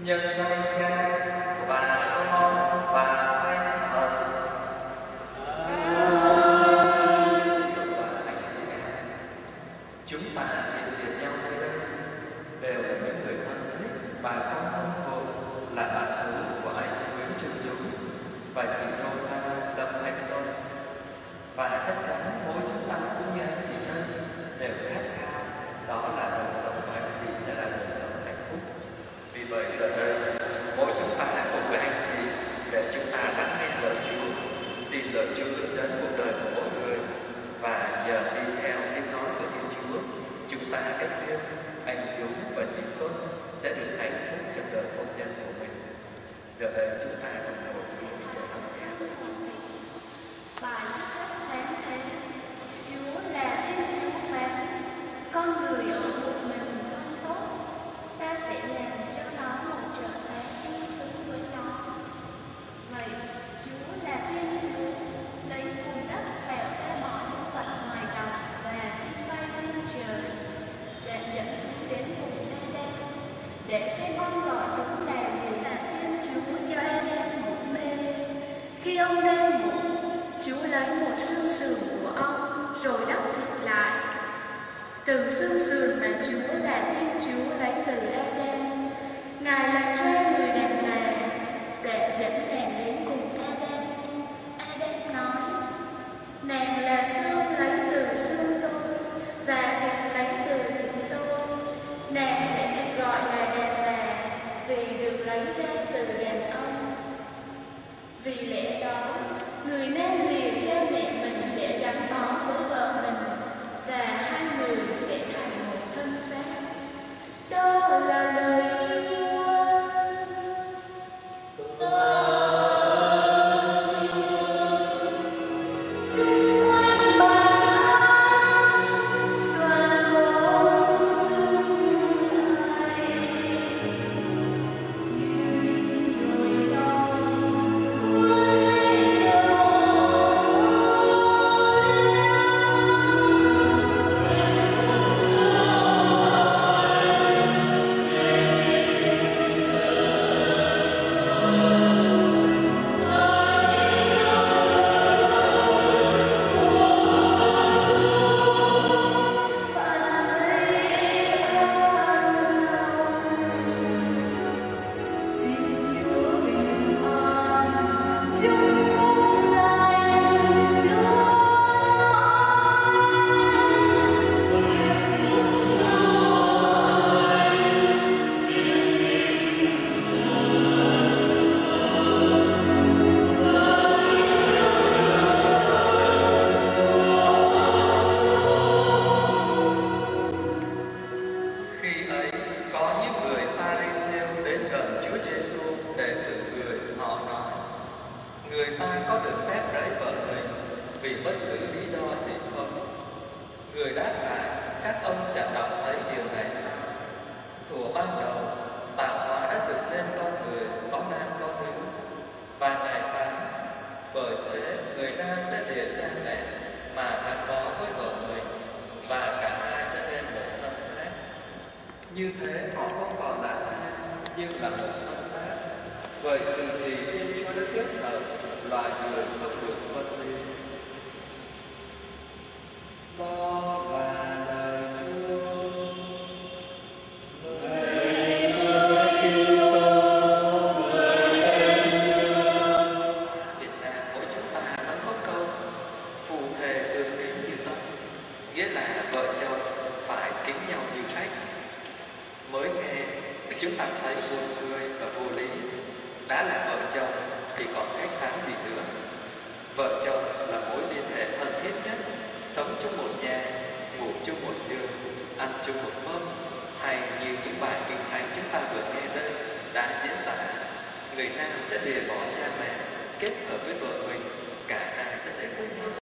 nhân danh Cha và Con và Thánh Thần. Anh chị em, chúng ta hiện diện nhau nơi đây đều là những người thân thích, bà con thân thuộc, là bạn hữu của anh Nguyễn Trung Dũng và chị Rosa Lâm Thanh Xuân. Và chắc chắn mỗi chúng ta cũng như anh chị đây đều khát khao, đó là đời sống của anh chị sẽ là đời sống hạnh phúc. Vì vậy giờ đây, mỗi chúng ta cùng với anh chị để chúng ta lắng nghe lời Chúa, xin lời Chúa hướng dẫn cuộc đời của mỗi người, và nhờ đi theo tiếng nói của Thiên Chúa, chúng ta cách biệt anh Dũng và chị Xuân sẽ được hạnh phúc trong đời hôn nhân của mình. Giờ đây chúng ta cùng ngồi xuống để đọc sách. Bài trích sách sáng thế. Chúa là Thiên Chúa phán, con người ở một mình không tốt, ta sẽ làm cho nó một trận án tương xứng với nó. Vậy Chúa là Thiên Chúa lấy vùng đất tạo ra mọi thứ vật ngoài đồng và chim bay trên trời, để dẫn chúng đến vùng Eden, để xem ông gọi chúng là gì. Là Thiên Chúa cho Eden ngủ mê. Khi ông đang ngủ, Chúa lấy một xương sườn của ông rồi đắp thịt lại. Từ xương sườn mà Chúa là Thiên Chúa lấy từ Eden, Ngài làm ra người đàn bà để dẫn nàng đến cùng Eden. Eden nói, nàng là xương lấy từ xương tôi và thịt lấy từ thịt tôi. Nàng sẽ được gọi là đàn bà vì được lấy ra từ đàn ông. Vì lẽ đó, người nam lìa cha mẹ mình để gắn bó với vợ mình, và hai người sẽ thành một thân xác. Đó là lời Chúa. Chung quanh bàn đoàn gốm dưng ai, như trời non cuốn lấy dòng. Như thế họ không còn là hai, nhưng là một thân xác. Vậy sự gì Thiên Chúa đã kết hợp, loài người không được phân ly. Đó là lời Chúa. Việt Nam mỗi chúng ta vẫn có câu phù thề tương kính như tân, nghĩa là vợ chồng phải kính nhau như khách. Mới nghe chúng ta thấy buồn cười và vô lý. Đã là vợ chồng thì còn khách sáo gì nữa. Vợ chồng là mối liên hệ thân thiết nhất, sống chung một nhà, ngủ chung một giường, ăn chung một mâm. Hay như những bài kinh thánh chúng ta vừa nghe đây đã diễn tả, người nam sẽ lìa bỏ cha mẹ, kết hợp với vợ mình